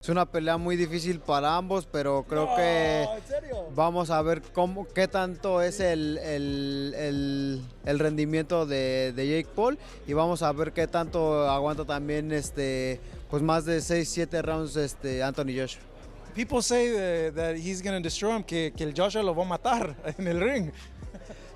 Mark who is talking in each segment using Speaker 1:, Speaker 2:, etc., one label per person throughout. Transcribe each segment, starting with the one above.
Speaker 1: Es una pelea muy difícil para ambos, pero creo que
Speaker 2: ¿En serio?
Speaker 1: vamos a ver qué tanto es el rendimiento de Jake Paul y vamos a ver qué tanto aguanta también pues más de 6-7 rounds Anthony Joshua.
Speaker 2: People say that he's going to destroy him, que el Joshua lo va a matar en el ring.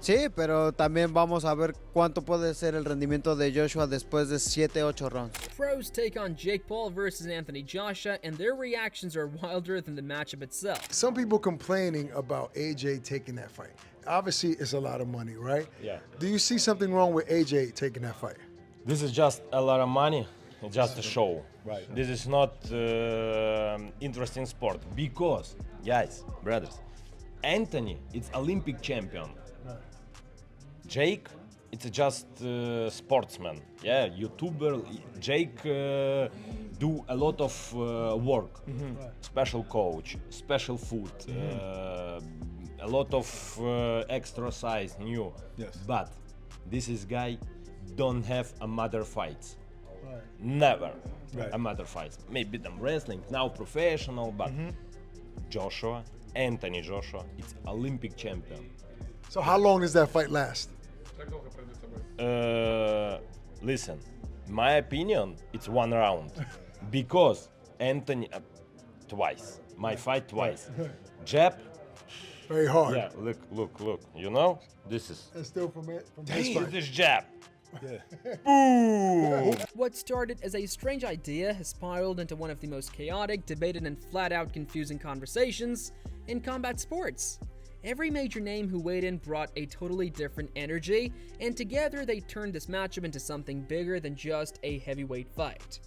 Speaker 1: Sí, pero también vamos a ver cuánto puede ser el rendimiento de Joshua después de 7-8 rounds.
Speaker 3: Pros take on Jake Paul versus Anthony Joshua, and their reactions are wilder than the matchup itself.
Speaker 4: Some people complaining about AJ taking that fight. Obviously, it's a lot of money, right?
Speaker 5: Yeah.
Speaker 4: Do you see something wrong with AJ taking that fight?
Speaker 5: This is just a lot of money, just a show.
Speaker 4: Right.
Speaker 5: This is not interesting sport because, guys, brothers, Anthony is Olympic champion. Jake, it's just sportsman. Yeah, YouTuber. Jake do a lot of work. Special coach, special food, a lot of exercise, new.
Speaker 4: Yes.
Speaker 5: But this is guy don't have a mother fights. Never
Speaker 4: Right.
Speaker 5: a mother fights. Maybe them wrestling now professional, but Joshua, Anthony Joshua, it's Olympic champion.
Speaker 4: So how long does that fight last?
Speaker 5: Listen, my opinion, it's one round because Anthony twice, my fight twice, jab.
Speaker 4: Very hard.
Speaker 5: Yeah, look. You know, this is
Speaker 4: That's still from this
Speaker 5: damn,
Speaker 4: fight.
Speaker 5: this jab.
Speaker 3: What started as a strange idea has spiraled into one of the most chaotic, debated, and flat-out confusing conversations in combat sports. Every major name who weighed in brought a totally different energy, and together they turned this matchup into something bigger than just a heavyweight fight.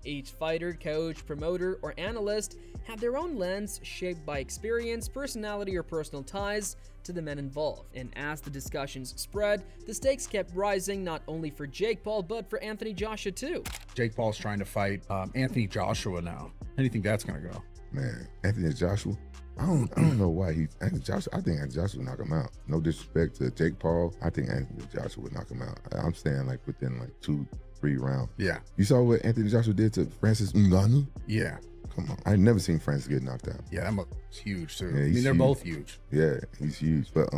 Speaker 3: Each fighter, coach, promoter, or analyst had their own lens shaped by experience, personality, or personal ties to the men involved. And as the discussions spread, the stakes kept rising not only for Jake Paul, but for Anthony Joshua too.
Speaker 6: Jake Paul's trying to fight Anthony Joshua now. How do you think that's going to go?
Speaker 7: Man, Anthony Joshua. I don't know why I think Anthony Joshua would knock him out. No disrespect to Jake Paul. I think Anthony Joshua would knock him out. I'm saying like within like 2-3 rounds.
Speaker 6: Yeah.
Speaker 7: You saw what Anthony Joshua did to Francis Ngannou?
Speaker 6: Yeah.
Speaker 7: Come on. I've never seen Francis get knocked out.
Speaker 6: Yeah, that was huge too.
Speaker 7: Yeah,
Speaker 6: I
Speaker 7: he's
Speaker 6: mean, they're
Speaker 7: huge.
Speaker 6: both huge.
Speaker 7: Yeah, he's huge. But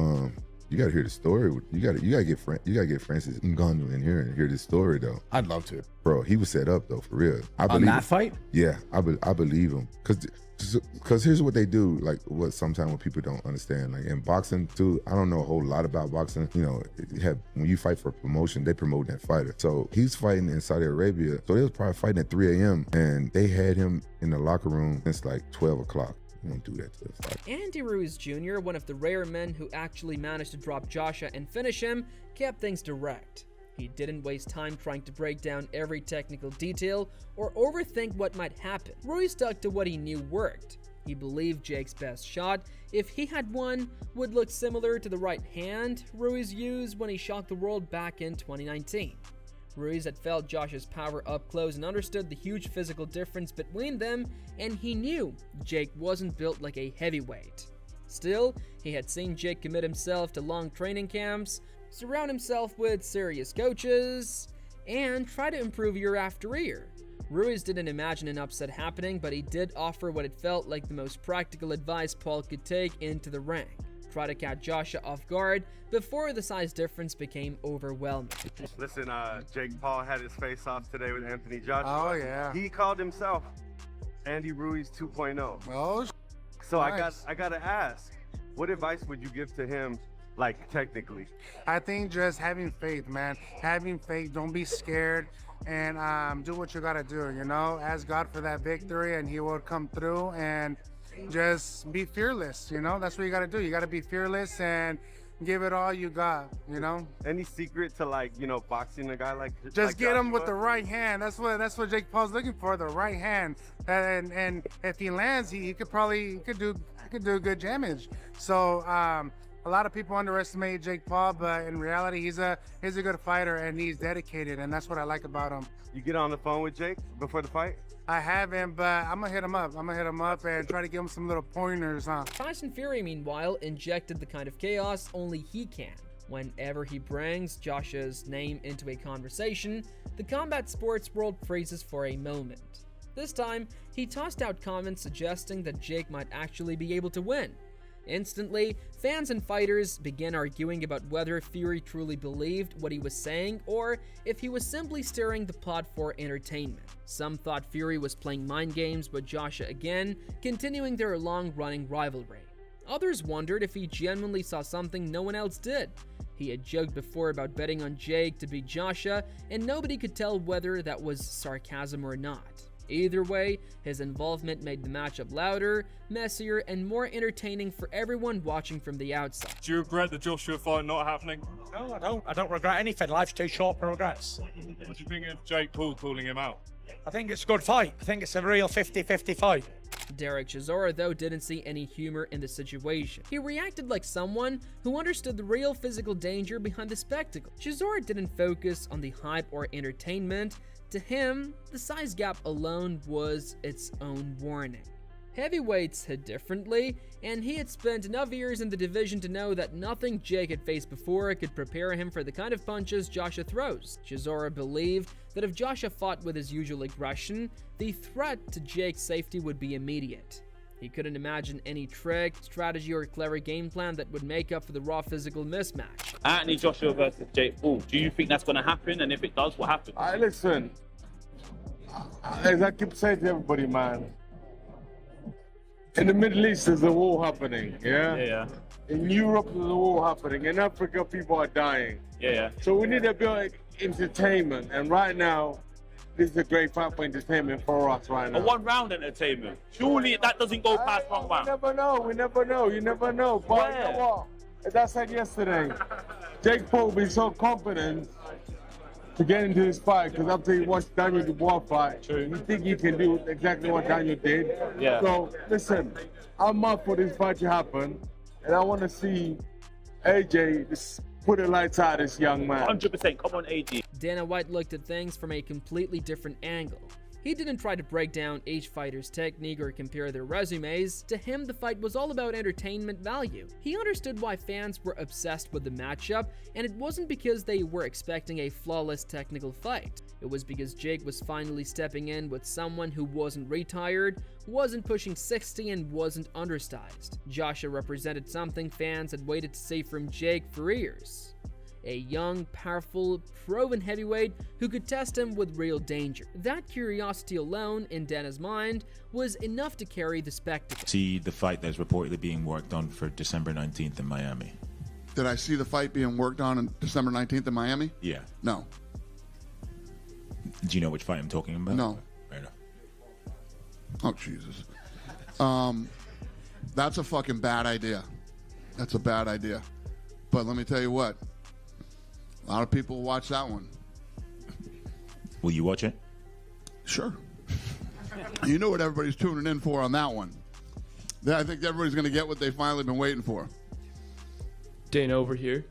Speaker 7: you gotta hear the story. You gotta get Francis Ngannou in here and hear this story though.
Speaker 6: I'd love to.
Speaker 7: Bro, he was set up though, for real. I
Speaker 6: On
Speaker 7: believe
Speaker 6: that
Speaker 7: it.
Speaker 6: fight?
Speaker 7: Yeah, I believe him. Cause here's what they do, like what sometimes what people don't understand. Like in boxing too, I don't know a whole lot about boxing. You know, when you fight for promotion, they promote that fighter. So he's fighting in Saudi Arabia. So they was probably fighting at 3 a.m. and they had him in the locker room since like 12 o'clock. You don't do that to a fighter.
Speaker 3: Andy Ruiz Jr., one of the rare men who actually managed to drop Joshua and finish him, kept things direct. He didn't waste time trying to break down every technical detail or overthink what might happen. Ruiz stuck to what he knew worked. He believed Jake's best shot, if he had one, would look similar to the right hand Ruiz used when he shocked the world back in 2019. Ruiz had felt Joshua's power up close and understood the huge physical difference between them, and he knew Jake wasn't built like a heavyweight. Still, he had seen Jake commit himself to long training camps, surround himself with serious coaches, and try to improve year after year. Ruiz didn't imagine an upset happening, but he did offer what it felt like the most practical advice Paul could take into the ring. Try to catch Joshua off guard before the size difference became overwhelming.
Speaker 8: Listen, Jake Paul had his face off today with Anthony Joshua.
Speaker 4: Oh, yeah.
Speaker 8: He called himself Andy Ruiz 2.0.
Speaker 4: Oh,
Speaker 8: So
Speaker 4: nice.
Speaker 8: I gotta ask, what advice would you give to him, like technically?
Speaker 9: I think just having faith, man. Having faith, don't be scared, and do what you gotta do, you know? Ask God for that victory and he will come through, and just be fearless, you know? That's what you gotta do. You gotta be fearless and give it all you got, you know?
Speaker 8: Any secret to, like, you know, boxing a guy like
Speaker 9: Just get him with the
Speaker 8: Joshua?
Speaker 9: right hand. That's what Jake Paul's looking for, the right hand. And if he lands, he could do good damage. So a lot of people underestimate Jake Paul, but in reality, he's a good fighter and he's dedicated, and that's what I like about him.
Speaker 8: You get on the phone with Jake before the fight?
Speaker 9: I haven't, but I'm gonna hit him up. I'm gonna hit him up and try to give him some little pointers, huh?
Speaker 3: Tyson Fury, meanwhile, injected the kind of chaos only he can. Whenever he brings Joshua's name into a conversation, the combat sports world freezes for a moment. This time, he tossed out comments suggesting that Jake might actually be able to win. Instantly, fans and fighters began arguing about whether Fury truly believed what he was saying or if he was simply stirring the pot for entertainment. Some thought Fury was playing mind games with Joshua again, continuing their long-running rivalry. Others wondered if he genuinely saw something no one else did. He had joked before about betting on Jake to beat Joshua, and nobody could tell whether that was sarcasm or not. Either way, his involvement made the matchup louder, messier, and more entertaining for everyone watching from the outside.
Speaker 10: Do you regret the Joshua fight not happening?
Speaker 11: No, I don't. I don't regret anything. Life's too short for regrets.
Speaker 10: What do you think of Jake Paul calling him out?
Speaker 11: I think it's a good fight. I think it's a real 50-50 fight.
Speaker 3: Derek Chisora, though, didn't see any humor in the situation. He reacted like someone who understood the real physical danger behind the spectacle. Chisora didn't focus on the hype or entertainment. To him, the size gap alone was its own warning. Heavyweights hit differently, and he had spent enough years in the division to know that nothing Jake had faced before could prepare him for the kind of punches Joshua throws. Chisora believed that if Joshua fought with his usual aggression, the threat to Jake's safety would be immediate. He couldn't imagine any trick, strategy, or clever game plan that would make up for the raw physical mismatch.
Speaker 12: Anthony Joshua versus Jake Paul. Do you think that's going to happen? And if it does, what happens?
Speaker 13: Listen, as I keep saying to everybody, man, in the Middle East there's a war happening, yeah? In Europe there's a war happening. In Africa people are dying. So we need a bit of entertainment, and right now, this is a great fight for entertainment for us right now.
Speaker 12: A one-round entertainment. Surely that doesn't go past one round.
Speaker 13: We never know. You never know. But you know what? As I said yesterday, Jake Paul will be so confident to get into this fight, because after he watched Daniel Dubois fight, you think he can do exactly what Daniel did. So listen, I'm up for this fight to happen, and I want to see AJ just put the lights out this young man.
Speaker 12: 100%. Come on, AJ.
Speaker 3: Dana White looked at things from a completely different angle. He didn't try to break down each fighter's technique or compare their resumes. To him, the fight was all about entertainment value. He understood why fans were obsessed with the matchup, and it wasn't because they were expecting a flawless technical fight. It was because Jake was finally stepping in with someone who wasn't retired, wasn't pushing 60, and wasn't undersized. Joshua represented something fans had waited to see from Jake for years. A young, powerful, proven heavyweight who could test him with real danger. That curiosity alone, in Dana's mind, was enough to carry the spectacle.
Speaker 14: See the fight that's reportedly being worked on for December 19th in Miami.
Speaker 15: Did I see the fight being worked on December 19th in Miami?
Speaker 14: Yeah.
Speaker 15: No.
Speaker 14: Do you know which fight I'm talking about?
Speaker 15: No.
Speaker 14: Fair enough.
Speaker 15: Oh, Jesus. That's a fucking bad idea. That's a bad idea. But let me tell you what. A lot of people will watch that one.
Speaker 14: Will you watch it?
Speaker 15: Sure. You know what everybody's tuning in for on that one. I think everybody's going to get what they've finally been waiting for.
Speaker 16: Dana over here.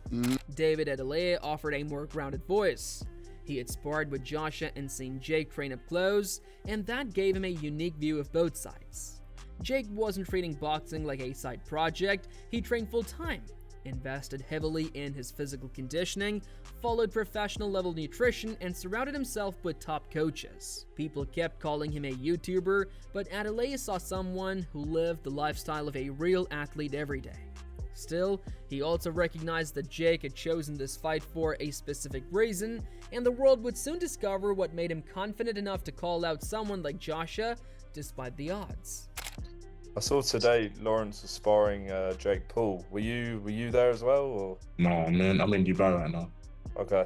Speaker 3: David Adeleye offered a more grounded voice. He had sparred with Joshua and seen Jake train up close, and that gave him a unique view of both sides. Jake wasn't treating boxing like a side project. He trained full-time, invested heavily in his physical conditioning, followed professional level nutrition, and surrounded himself with top coaches. People kept calling him a YouTuber, but Adeleye saw someone who lived the lifestyle of a real athlete every day. Still, he also recognized that Jake had chosen this fight for a specific reason, and the world would soon discover what made him confident enough to call out someone like Joshua despite the odds.
Speaker 16: I saw today Lawrence was sparring Jake Paul. Were you there as well? Or?
Speaker 6: No, man, I'm in Dubai right now.
Speaker 16: Okay.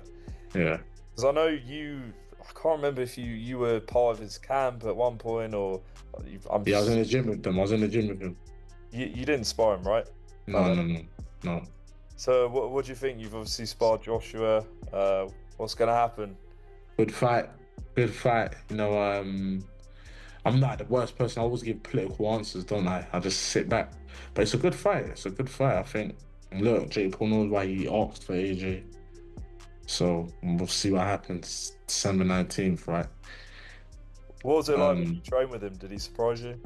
Speaker 6: Yeah.
Speaker 16: Because I know I can't remember if you were part of his camp at one point or...
Speaker 6: I was in the gym with them.
Speaker 16: You didn't spar him, right?
Speaker 6: No.
Speaker 16: So what do you think? You've obviously sparred Joshua. What's going to happen?
Speaker 6: Good fight. You know, I'm not the worst person. I always give political answers, don't I? I just sit back. But it's a good fight. I think. Look, Jake Paul knows why he asked for AJ. So we'll see what happens December 19th, right?
Speaker 16: What was it like when you train with him? Did he surprise you?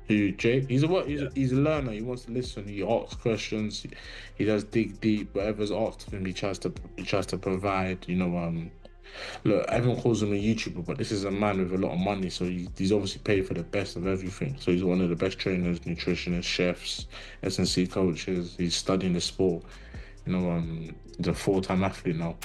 Speaker 6: Who, Jake? He's a learner. He wants to listen. He asks questions. He does dig deep. Whatever's asked of him, he tries to provide. You know, look, everyone calls him a YouTuber, but this is a man with a lot of money, so he's obviously paid for the best of everything. So he's one of the best trainers, nutritionists, chefs, S&C coaches. He's studying the sport. You know, he's a 4-time athlete now.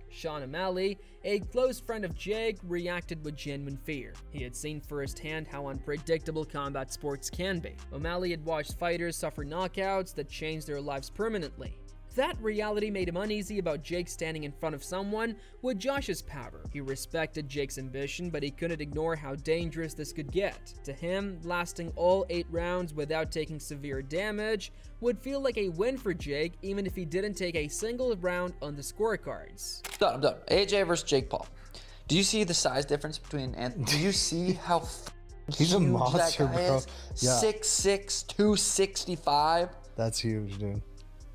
Speaker 3: Sean O'Malley, a close friend of Jake, reacted with genuine fear. He had seen firsthand how unpredictable combat sports can be. O'Malley had watched fighters suffer knockouts that changed their lives permanently. That reality made him uneasy about Jake standing in front of someone with Josh's power. He respected Jake's ambition, but he couldn't ignore how dangerous this could get. To him, lasting all 8 rounds without taking severe damage would feel like a win for Jake, even if he didn't take a single round on the scorecards.
Speaker 17: I'm done. AJ versus Jake Paul. Do you see the size difference between Anthony? Do you see how
Speaker 18: he's a monster,
Speaker 17: that guy
Speaker 18: bro?
Speaker 17: is?
Speaker 18: Yeah.
Speaker 17: 6'6", 265.
Speaker 18: That's huge, dude.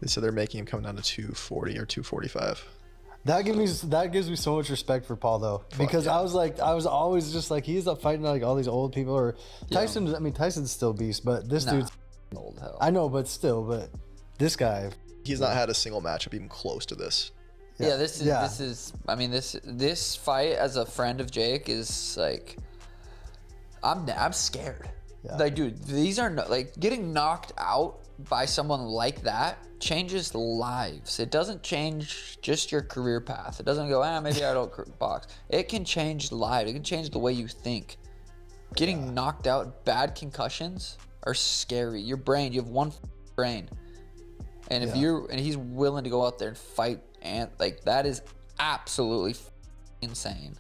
Speaker 19: So they're making him come down to 240 or 245.
Speaker 18: That gives me so much respect for Paul though, because I was always just like, he's up fighting like all these old people, or Tyson. Yeah. I mean, Tyson's still beast, but this dude's
Speaker 17: old hell.
Speaker 18: I know, but this guy,
Speaker 19: he's not had a single matchup even close to this.
Speaker 17: Yeah, this is. I mean, this fight as a friend of Jake is like, I'm scared. Yeah. Like, dude, these are like getting knocked out by someone like that changes lives. It doesn't change just your career path. It doesn't go, maybe I don't box. It can change lives. It can change the way you think. Getting knocked out, bad concussions are scary. Your brain, you have one brain. And if he's willing to go out there and fight, and like, that is absolutely insane.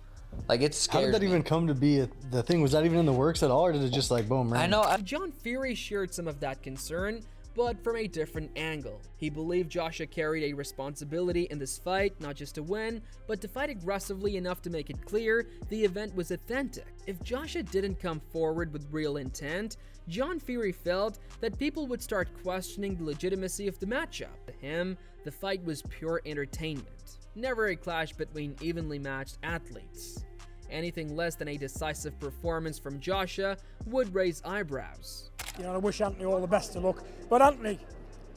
Speaker 17: Like, it's scary.
Speaker 18: How did that even come to be the thing? Was that even in the works at all, or did it just like boom? Right?
Speaker 3: I know. John Fury shared some of that concern, but from a different angle. He believed Joshua carried a responsibility in this fight, not just to win, but to fight aggressively enough to make it clear the event was authentic. If Joshua didn't come forward with real intent, John Fury felt that people would start questioning the legitimacy of the matchup. To him, the fight was pure entertainment, never a clash between evenly matched athletes. Anything less than a decisive performance from Joshua would raise eyebrows.
Speaker 20: You know, I wish Anthony all the best of luck. But Anthony,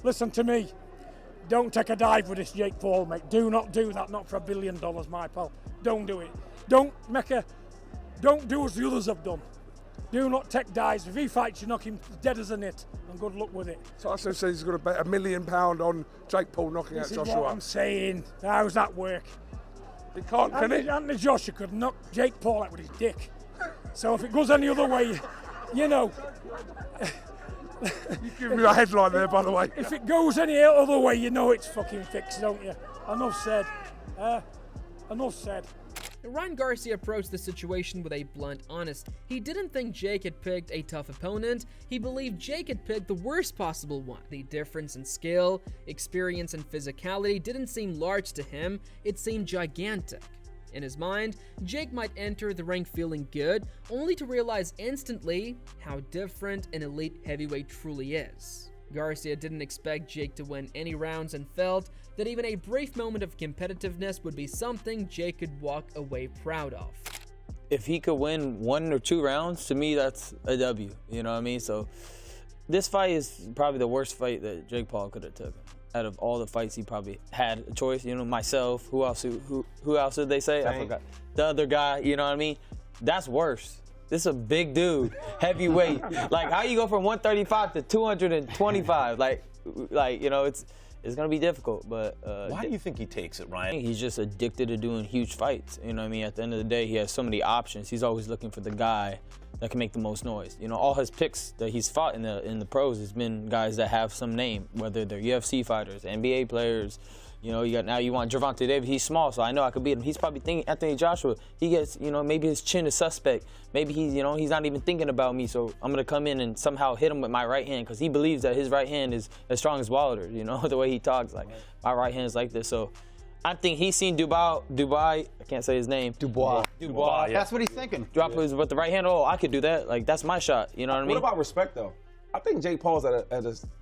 Speaker 20: listen to me. Don't take a dive with this Jake Paul, mate. Do not do that, not for $1 billion, my pal. Don't do it. Don't do as the others have done. Do not take dives. If he fights, you knock him dead as a nit, and good luck with it.
Speaker 4: Tyson says he's going to bet £1 million on Jake Paul knocking out Joshua.
Speaker 20: This is what I'm saying. How's that work?
Speaker 4: He can't, can he?
Speaker 20: Anthony Joshua could knock Jake Paul out with his dick. So if it goes any other way, you know.
Speaker 4: You give me a headline there, by the way.
Speaker 20: If it goes any other way, you know it's fucking fixed, don't you? Enough said. Enough said.
Speaker 3: Ryan Garcia approached the situation with a blunt honest. He didn't think Jake had picked a tough opponent. He believed Jake had picked the worst possible one. The difference in skill, experience, and physicality didn't seem large to him. It seemed gigantic. In his mind, Jake might enter the ring feeling good, only to realize instantly how different an elite heavyweight truly is. Garcia didn't expect Jake to win any rounds and felt that even a brief moment of competitiveness would be something Jake could walk away proud of.
Speaker 21: If he could win 1 or 2 rounds, to me that's a W, you know what I mean? So this fight is probably the worst fight that Jake Paul could have taken. Out of all the fights he probably had a choice, you know, myself, who else did they say? I forgot. The other guy, you know what I mean? That's worse. This is a big dude, heavyweight. Like, how you go from 135 to 225? Like, you know, it's gonna be difficult. But
Speaker 5: why do you think he takes it, Ryan?
Speaker 21: He's just addicted to doing huge fights. You know what I mean? At the end of the day, he has so many options. He's always looking for the guy that can make the most noise. You know, all his picks that he's fought in the pros has been guys that have some name, whether they're UFC fighters, NBA players. You know, you want Gervonta Davis. He's small, so I know I could beat him. He's probably thinking Anthony Joshua. He gets, you know, maybe his chin is suspect. Maybe he's not even thinking about me. So I'm gonna come in and somehow hit him with my right hand because he believes that his right hand is as strong as Wilder's. You know, the way he talks, like my right hand is like this. So I think he's seen Dubois. I can't say his name.
Speaker 18: Dubois.
Speaker 21: Yeah.
Speaker 22: That's what he's thinking.
Speaker 21: Drop his with the right hand. Oh, I could do that. Like, that's my shot. You know what I mean?
Speaker 23: What about respect, though? I think Jake Paul's at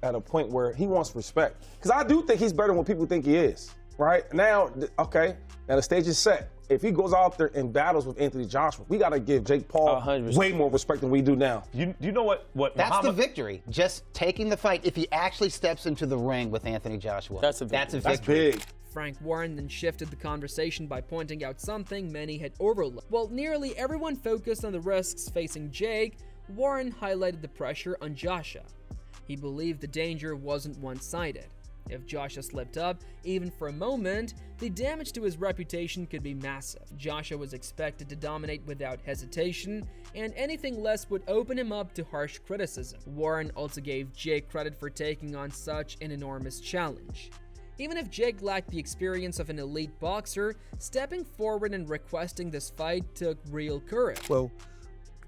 Speaker 23: a point where he wants respect. Because I do think he's better than what people think he is. Right? Now, okay, now the stage is set. If he goes out there and battles with Anthony Joshua, we got to give Jake Paul 100%. Way more respect than we do now.
Speaker 5: You know what
Speaker 22: That's
Speaker 5: Muhammad...
Speaker 22: the victory. Just taking the fight. If he actually steps into the ring with Anthony Joshua.
Speaker 21: That's a victory.
Speaker 23: That's big.
Speaker 3: Frank Warren then shifted the conversation by pointing out something many had overlooked. While nearly everyone focused on the risks facing Jake, Warren highlighted the pressure on Joshua. He believed the danger wasn't one-sided. If Joshua slipped up, even for a moment, the damage to his reputation could be massive. Joshua was expected to dominate without hesitation, and anything less would open him up to harsh criticism. Warren also gave Jake credit for taking on such an enormous challenge. Even if Jake lacked the experience of an elite boxer, stepping forward and requesting this fight took real courage.
Speaker 1: Well,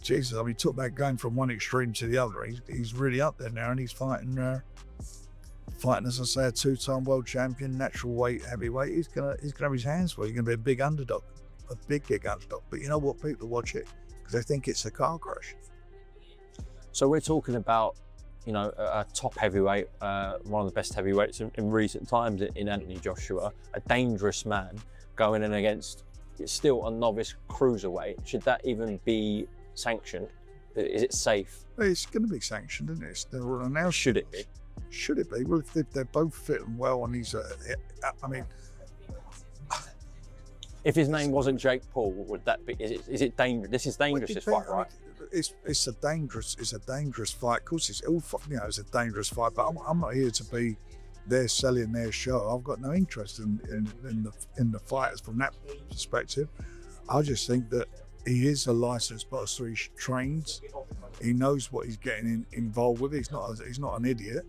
Speaker 1: Jesus, I mean, talk about going from one extreme to the other. He's really up there now, and he's fighting, as I say, a two-time world champion, natural weight, heavyweight. He's gonna have his hands full. He's gonna be a big underdog, a big underdog. But you know what? People watch it because they think it's a car crash.
Speaker 2: So we're talking about, you know, a top heavyweight, one of the best heavyweights in recent times in Anthony Joshua, a dangerous man going in against still a novice cruiserweight. Should that even be sanctioned? Is it safe?
Speaker 1: It's going to be sanctioned, isn't it? They're announced.
Speaker 2: Should it be?
Speaker 1: Should it be? Well, if they're both fitting well, and he's, I mean,
Speaker 2: if his name wasn't Jake Paul, would that be? Is it dangerous? This is dangerous, this fight, right?
Speaker 1: It's a dangerous fight. Of course, it's a dangerous fight. But I'm not here to be there selling their show. I've got no interest in the fighters from that perspective. I just think that he is a licensed boxer. He trains. He knows what he's getting involved with. He's not an idiot,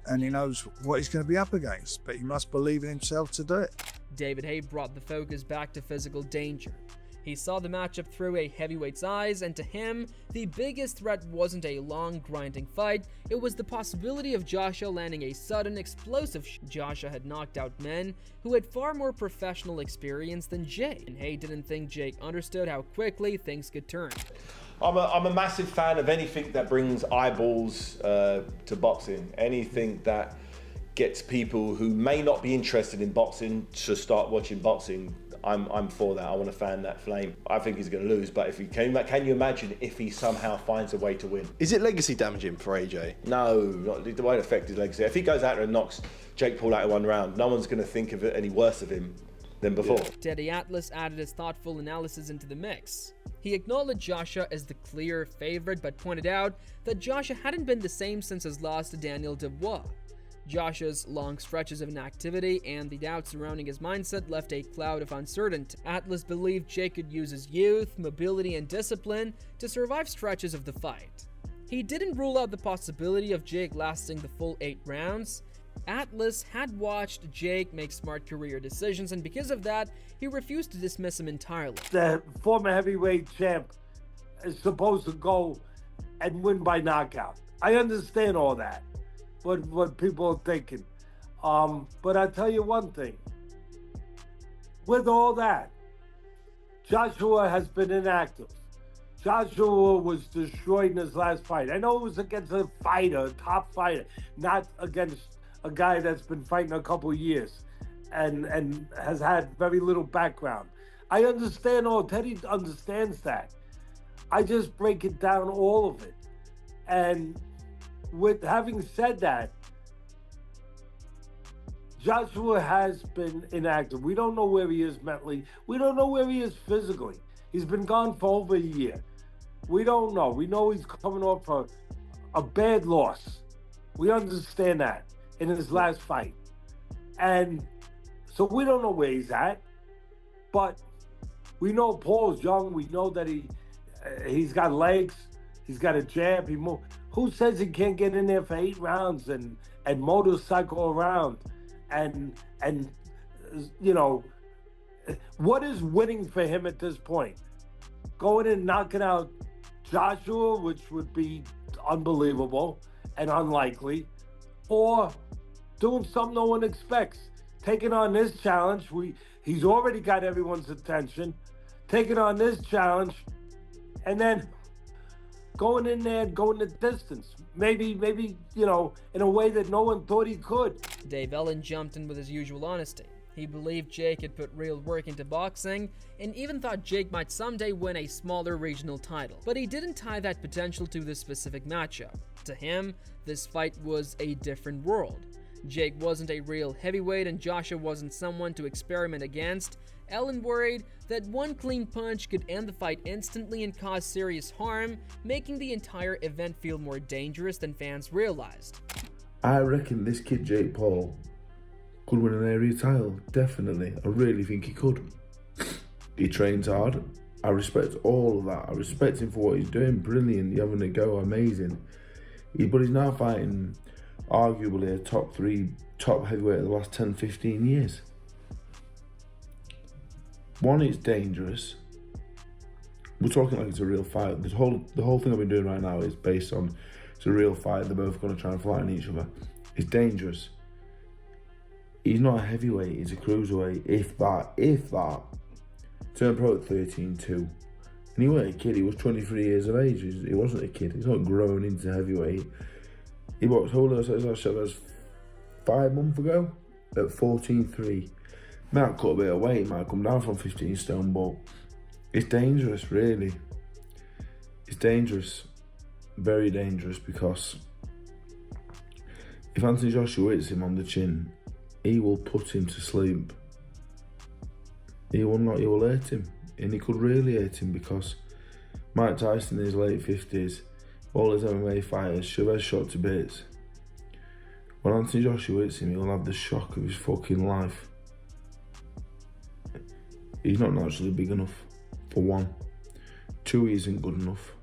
Speaker 1: and he knows what he's going to be up against. But he must believe in himself to do it.
Speaker 3: David Haye brought the focus back to physical danger. He saw the matchup through a heavyweight's eyes, and to him, the biggest threat wasn't a long, grinding fight, it was the possibility of Joshua landing a sudden, explosive Joshua had knocked out men who had far more professional experience than Jake, and Haye didn't think Jake understood how quickly things could turn.
Speaker 5: I'm a massive fan of anything that brings eyeballs to boxing, anything that gets people who may not be interested in boxing to start watching boxing. I'm for that. I want to fan that flame. I think he's going to lose, but if he can you imagine if he somehow finds a way to win?
Speaker 19: Is it legacy damaging for AJ?
Speaker 5: No, it won't affect his legacy. If he goes out there and knocks Jake Paul out in one round, no one's going to think of it any worse of him than before.
Speaker 3: Teddy Atlas added his thoughtful analysis into the mix. He acknowledged Joshua as the clear favorite, but pointed out that Joshua hadn't been the same since his loss to Daniel Dubois. Joshua's long stretches of inactivity and the doubt surrounding his mindset left a cloud of uncertainty. Atlas believed Jake could use his youth, mobility, and discipline to survive stretches of the fight. He didn't rule out the possibility of Jake lasting the full 8 rounds. Atlas had watched Jake make smart career decisions, and because of that, he refused to dismiss him entirely.
Speaker 22: The former heavyweight champ is supposed to go and win by knockout. I understand all that. What people are thinking. But I tell you one thing. With all that, Joshua has been inactive. Joshua was destroyed in his last fight. I know it was against a fighter, a top fighter, not against a guy that's been fighting a couple years and has had very little background. I understand all. Teddy understands that. I just break it down, all of it. And with having said that, Joshua has been inactive. We don't know where he is mentally. We don't know where he is physically. He's been gone for over a year. We don't know. We know he's coming off a bad loss. We understand that in his last fight. And so we don't know where he's at. But we know Paul's young. We know that he's got legs. He's got a jab. Who says he can't get in there for 8 rounds and motorcycle around? And you know, what is winning for him at this point? Going and knocking out Joshua, which would be unbelievable and unlikely, or doing something no one expects. Taking on this challenge, he's already got everyone's attention. Taking on this challenge, and then going in there and going the distance. Maybe, you know, in a way that no one thought he could.
Speaker 3: Dave Ellen jumped in with his usual honesty. He believed Jake had put real work into boxing, and even thought Jake might someday win a smaller regional title. But he didn't tie that potential to this specific matchup. To him, this fight was a different world. Jake wasn't a real heavyweight and Joshua wasn't someone to experiment against, Ellen worried that one clean punch could end the fight instantly and cause serious harm, making the entire event feel more dangerous than fans realized.
Speaker 7: I reckon this kid Jake Paul could win an area title, definitely. I really think he could. He trains hard. I respect all of that. I respect him for what he's doing. Brilliant, he's having a go, amazing. But he's now fighting arguably a top heavyweight of the last 10, 15 years. One, it's dangerous. We're talking like it's a real fight. The whole thing I've been doing right now is based on it's a real fight. They're both going to try and flatten each other. It's dangerous. He's not a heavyweight, he's a cruiserweight, if that. Turned pro at 13-2. And he wasn't a kid, he was 23 years of age. He wasn't a kid, he's not grown into heavyweight. He boxed Julio Cesar Chavez 5 months ago at 14-3. Might cut a bit of weight, might come down from 15 stone, but it's dangerous, really. It's dangerous, very dangerous, because if Anthony Joshua hits him on the chin, he will put him to sleep. He will hurt him, and he could really hurt him, because Mike Tyson in his late 50s, all his MMA fighters, Chavez shot to bits. When Anthony Joshua hits him, he'll have the shock of his fucking life. He's not naturally big enough, for one. Two, he isn't good enough.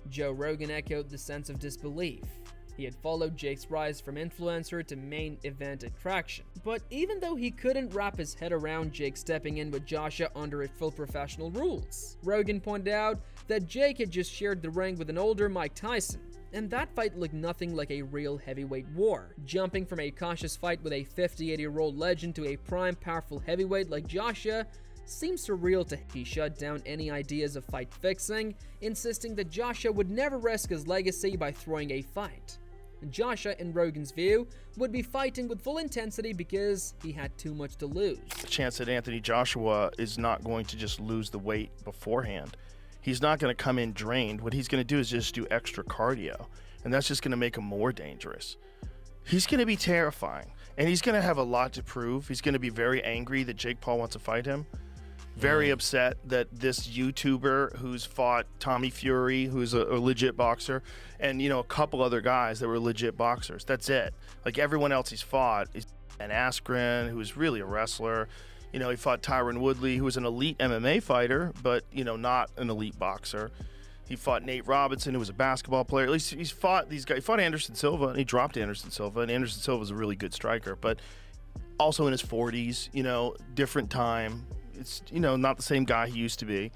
Speaker 3: Joe Rogan echoed the sense of disbelief. He had followed Jake's rise from influencer to main event attraction. But even though he couldn't wrap his head around Jake stepping in with Joshua under full professional rules, Rogan pointed out that Jake had just shared the ring with an older Mike Tyson, and that fight looked nothing like a real heavyweight war. Jumping from a cautious fight with a 58-year-old legend to a prime powerful heavyweight like Joshua seems surreal to him. He shut down any ideas of fight fixing, insisting that Joshua would never risk his legacy by throwing a fight. Joshua, in Rogan's view, would be fighting with full intensity because he had too much to lose.
Speaker 8: The chance that Anthony Joshua is not going to just lose the weight beforehand. He's not going to come in drained. What he's going to do is just do extra cardio, and that's just going to make him more dangerous. He's going to be terrifying, and he's going to have a lot to prove. He's going to be very angry that Jake Paul wants to fight him. Very upset that this YouTuber who's fought Tommy Fury, who's a legit boxer, and a couple other guys that were legit boxers. That's it. Like everyone else he's fought is Dan Askren, who's really a wrestler. He fought Tyron Woodley, who was an elite MMA fighter, but not an elite boxer. He fought Nate Robinson, who was a basketball player. At least he's fought these guys. He fought Anderson Silva, and he dropped Anderson Silva. And Anderson Silva was a really good striker, but also in his 40s. Different time. It's not the same guy he used to be.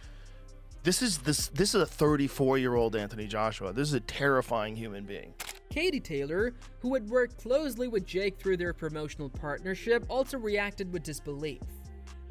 Speaker 8: This is a 34-year-old Anthony Joshua. This is a terrifying human being.
Speaker 3: Katie Taylor, who had worked closely with Jake through their promotional partnership, also reacted with disbelief.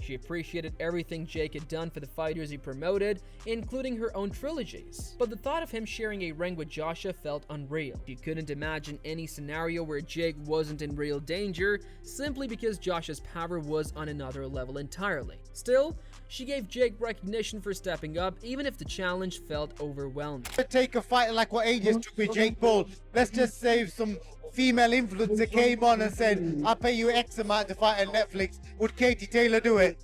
Speaker 3: She appreciated everything Jake had done for the fighters he promoted, including her own trilogies. But the thought of him sharing a ring with Joshua felt unreal. She couldn't imagine any scenario where Jake wasn't in real danger, simply because Joshua's power was on another level entirely. Still, she gave Jake recognition for stepping up, even if the challenge felt overwhelming.
Speaker 9: Take a fight like what AJ took with Jake Paul. Let's just say some female influencer came on and said, I'll pay you X amount to fight on Netflix. Would Katie Taylor do it?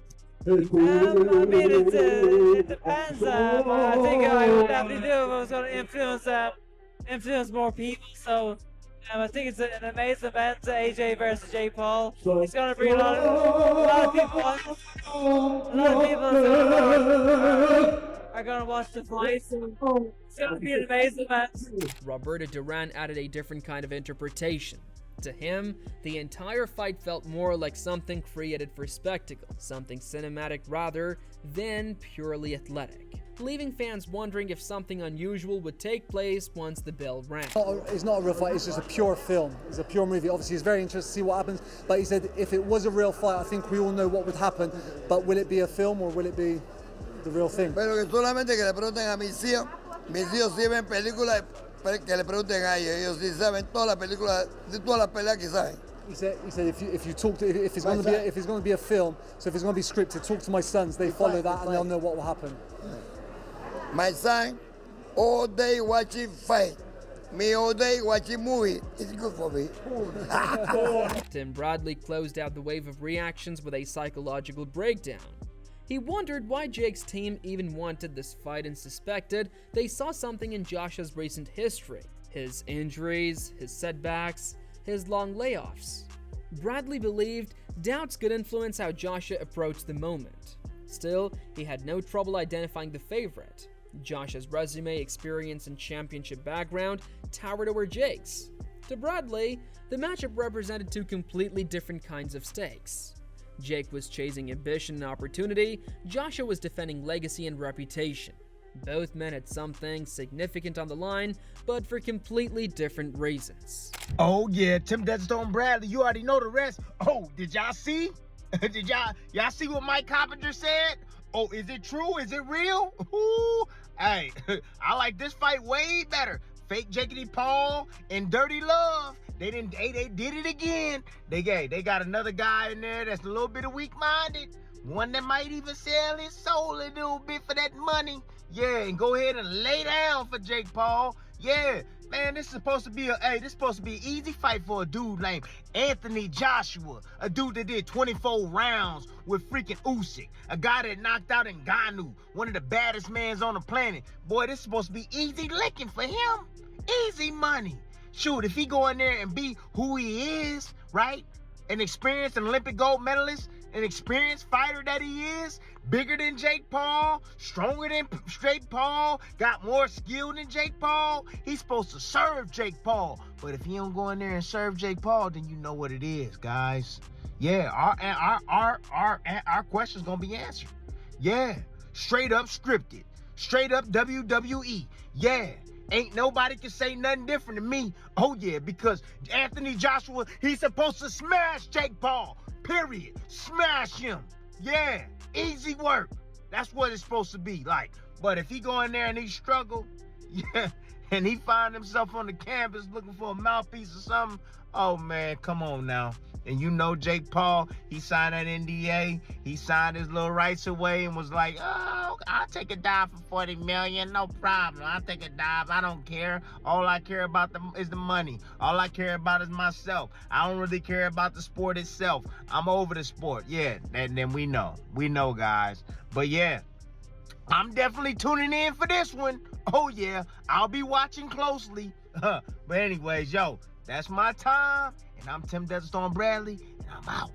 Speaker 24: I mean, it depends. I think I would definitely do if I was going to influence more people. So I think it's an amazing event, AJ versus Jake Paul. It's going to bring a lot of people are going to watch the fight. It's going to be an amazing event.
Speaker 3: Roberto Duran added a different kind of interpretation. To him, the entire fight felt more like something created for spectacle, something cinematic rather than purely athletic, leaving fans wondering if something unusual would take place once the bell rang.
Speaker 25: It's not a real fight, it's just a pure film. It's a pure movie. Obviously, it's very interesting to see what happens, but he said if it was a real fight, I think we all know what would happen, but will it be a film or will it be the real thing?
Speaker 26: Pero que solamente que le pregunten a mis hijos sí ven películas que le pregunten a ellos sí saben todas las películas, de todas las peleas que saben.
Speaker 25: He said if it's going to be a film, so if it's going to be scripted, talk to my sons. They follow that and they'll know what will happen.
Speaker 26: My son, all day watching fight. Me all day watching movie. It's good for me.
Speaker 3: Tim Bradley closed out the wave of reactions with a psychological breakdown. He wondered why Jake's team even wanted this fight and suspected they saw something in Joshua's recent history. His injuries, his setbacks, his long layoffs. Bradley believed doubts could influence how Joshua approached the moment. Still, he had no trouble identifying the favorite. Joshua's resume, experience, and championship background towered over Jake's. To Bradley, the matchup represented two completely different kinds of stakes. Jake was chasing ambition and opportunity, Joshua was defending legacy and reputation. Both men had something significant on the line, but for completely different reasons.
Speaker 10: Oh yeah, Tim Deadstone Bradley, you already know the rest. Oh, did y'all see? Did y'all see what Mike Coppinger said? Oh, is it true? Is it real? Ooh, hey, I like this fight way better. Fake Jakey Paul and Dirty Love. They did it again. They got another guy in there that's a little bit of weak-minded. One that might even sell his soul a little bit for that money. Yeah, and go ahead and lay down for Jake Paul. Yeah, man, this is supposed to be an easy fight for a dude named Anthony Joshua, a dude that did 24 rounds with freaking Usyk, a guy that knocked out Ngannou, one of the baddest mans on the planet. Boy, this is supposed to be easy licking for him. Easy money. Shoot, if he go in there and be who he is, right? An experienced Olympic gold medalist, an experienced fighter that he is, bigger than Jake Paul, stronger than Jake Paul, got more skill than Jake Paul, he's supposed to serve Jake Paul. But if he don't go in there and serve Jake Paul, then you know what it is, guys. Yeah, our question's gonna be answered. Yeah, straight up scripted, straight up WWE. Yeah. Ain't nobody can say nothing different to me. Oh yeah, because Anthony Joshua, he's supposed to smash Jake Paul. Period. Smash him. Yeah. Easy work. That's what it's supposed to be like. But if he go in there and he struggle, yeah, and he find himself on the campus looking for a mouthpiece or something, oh man, come on now. And you know Jake Paul, he signed that NDA, he signed his little rights away and was like, oh, I'll take a dive for 40 million, no problem. I'll take a dive, I don't care. All I care about is the money. All I care about is myself. I don't really care about the sport itself. I'm over the sport, yeah, and then we know, guys. But yeah, I'm definitely tuning in for this one. Oh yeah, I'll be watching closely. But anyways, yo, that's my time. And I'm Tim Deadstone Bradley, and I'm out.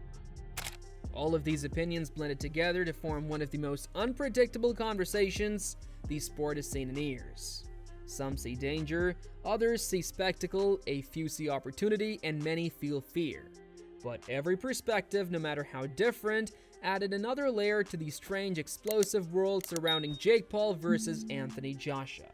Speaker 3: All of these opinions blended together to form one of the most unpredictable conversations the sport has seen in years. Some see danger, others see spectacle, a few see opportunity, and many feel fear. But every perspective, no matter how different, added another layer to the strange, explosive world surrounding Jake Paul versus Anthony Joshua.